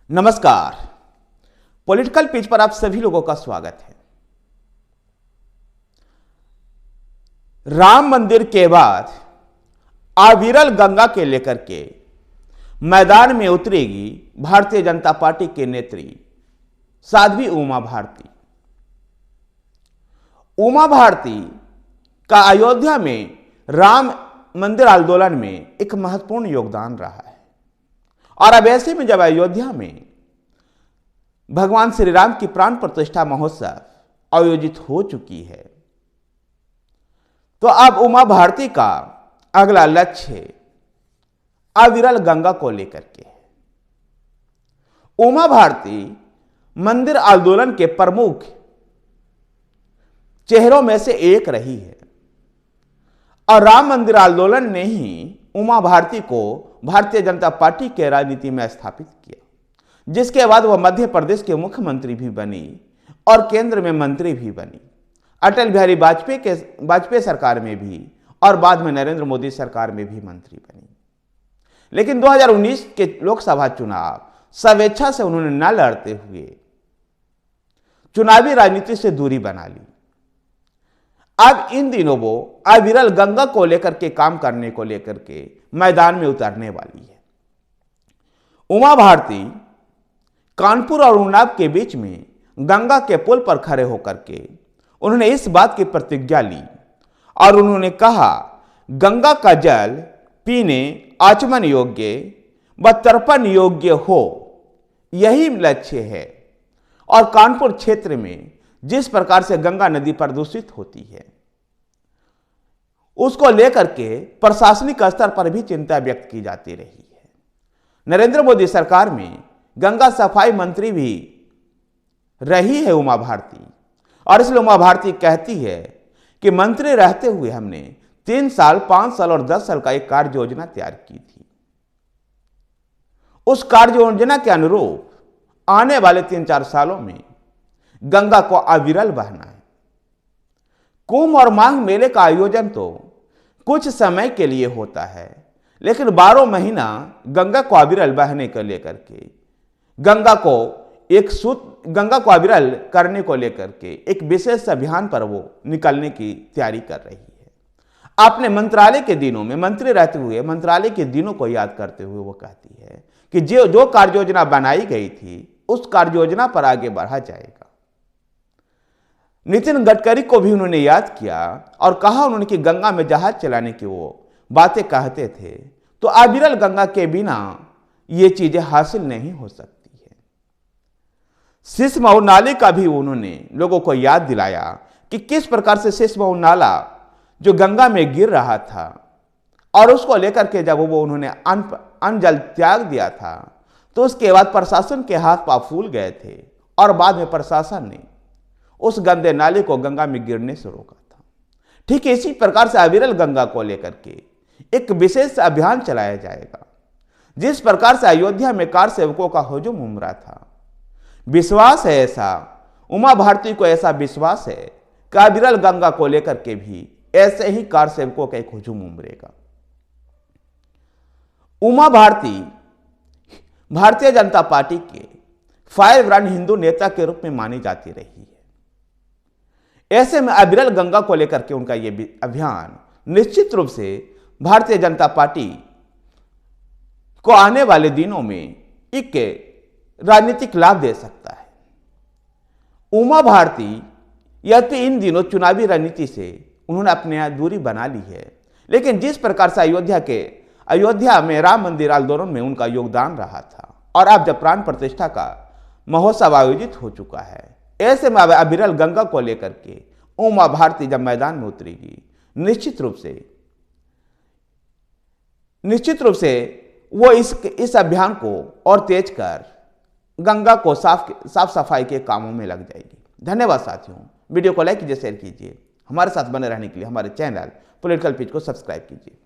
नमस्कार। Political page पर आप सभी लोगों का स्वागत है। राम मंदिर के बाद अविरल गंगा के लेकर के मैदान में उतरेगी भारतीय जनता पार्टी के नेत्री साध्वी उमा भारती। उमा भारती का अयोध्या में राम मंदिर आंदोलन में एक महत्वपूर्ण योगदान रहा है और अब ऐसे में जब अयोध्या में भगवान श्री राम की प्राण प्रतिष्ठा महोत्सव आयोजित हो चुकी है तो अब उमा भारती का अगला लक्ष्य अविरल गंगा को लेकर के है। उमा भारती मंदिर आंदोलन के प्रमुख चेहरों में से एक रही है और राम मंदिर आंदोलन ने ही उमा भारती को भारतीय जनता पार्टी के राजनीति में स्थापित किया, जिसके बाद वह मध्य प्रदेश के मुख्यमंत्री भी बनी और केंद्र में मंत्री भी बनी। अटल बिहारी वाजपेयी सरकार में भी और बाद में नरेंद्र मोदी सरकार में भी मंत्री बनी। लेकिन 2019 के लोकसभा चुनाव स्वेच्छा से उन्होंने न लड़ते हुए चुनावी राजनीति से दूरी बना ली। अब इन दिनों वो अविरल गंगा को लेकर के काम करने को लेकर के मैदान में उतरने वाली है। उमा भारती कानपुर और उन्नाव के बीच में गंगा के पुल पर खड़े होकर के उन्होंने इस बात की प्रतिज्ञा ली और उन्होंने कहा, गंगा का जल पीने आचमन योग्य व तर्पण योग्य हो, यही लक्ष्य है। और कानपुर क्षेत्र में जिस प्रकार से गंगा नदी प्रदूषित होती है उसको लेकर के प्रशासनिक स्तर पर भी चिंता व्यक्त की जाती रही है। नरेंद्र मोदी सरकार में गंगा सफाई मंत्री भी रही है उमा भारती और इसलिए उमा भारती कहती है कि मंत्री रहते हुए हमने 3 साल, 5 साल और 10 साल का एक कार्य योजना तैयार की थी। उस कार्य योजना के अनुरूप आने वाले 3-4 सालों में गंगा को अविरल बहना है। कुंभ और माघ मेले का आयोजन तो कुछ समय के लिए होता है, लेकिन 12 महीना गंगा को अविरल बहने को लेकर के गंगा को अविरल करने को लेकर के एक विशेष अभियान पर वो निकलने की तैयारी कर रही है। अपने मंत्रालय के दिनों में मंत्री रहते हुए मंत्रालय के दिनों को याद करते हुए वो कहती है कि जो कार्य योजना बनाई गई थी उस कार्य योजना पर आगे बढ़ा जाएगा। नितिन गडकरी को भी उन्होंने याद किया और कहा उन्होंने कि गंगा में जहाज चलाने की वो बातें कहते थे तो अविरल गंगा के बिना ये चीजें हासिल नहीं हो सकती है। सिसमऊ नाले का भी उन्होंने लोगों को याद दिलाया कि किस प्रकार से सिसमऊ नाला जो गंगा में गिर रहा था और उसको लेकर के जब वो उन्होंने अन्न जल त्याग दिया था तो उसके बाद प्रशासन के हाथ पांव फूल गए थे और बाद में प्रशासन ने उस गंदे नाले को गंगा में गिरने से रोका था। ठीक इसी प्रकार से अविरल गंगा को लेकर के एक विशेष अभियान चलाया जाएगा। जिस प्रकार से अयोध्या में कार सेवकों का हुजूम उमड़ा था, विश्वास है ऐसा, उमा भारती को ऐसा विश्वास है कि अविरल गंगा को लेकर के भी ऐसे ही कार सेवकों का एक हुजूम उमड़ेगा। उमा भारती भारतीय जनता पार्टी के फायर ब्रांड हिंदू नेता के रूप में मानी जाती रही है। ऐसे में अविरल गंगा को लेकर के उनका यह अभियान निश्चित रूप से भारतीय जनता पार्टी को आने वाले दिनों में एक राजनीतिक लाभ दे सकता है। उमा भारती यद्यपि इन दिनों चुनावी रणनीति से उन्होंने अपने यहां दूरी बना ली है, लेकिन जिस प्रकार से अयोध्या में राम मंदिर आंदोलन में उनका योगदान रहा था और अब जब प्राण प्रतिष्ठा का महोत्सव आयोजित हो चुका है, ऐसे में अविरल गंगा को लेकर के उमा भारती जब मैदान में उतरेगी निश्चित रूप से वो इस अभियान को और तेज कर गंगा को साफ सफाई के कामों में लग जाएगी। धन्यवाद साथियों। वीडियो को लाइक कीजिए, शेयर कीजिए। हमारे साथ बने रहने के लिए हमारे चैनल पॉलिटिकल पेज को सब्सक्राइब कीजिए।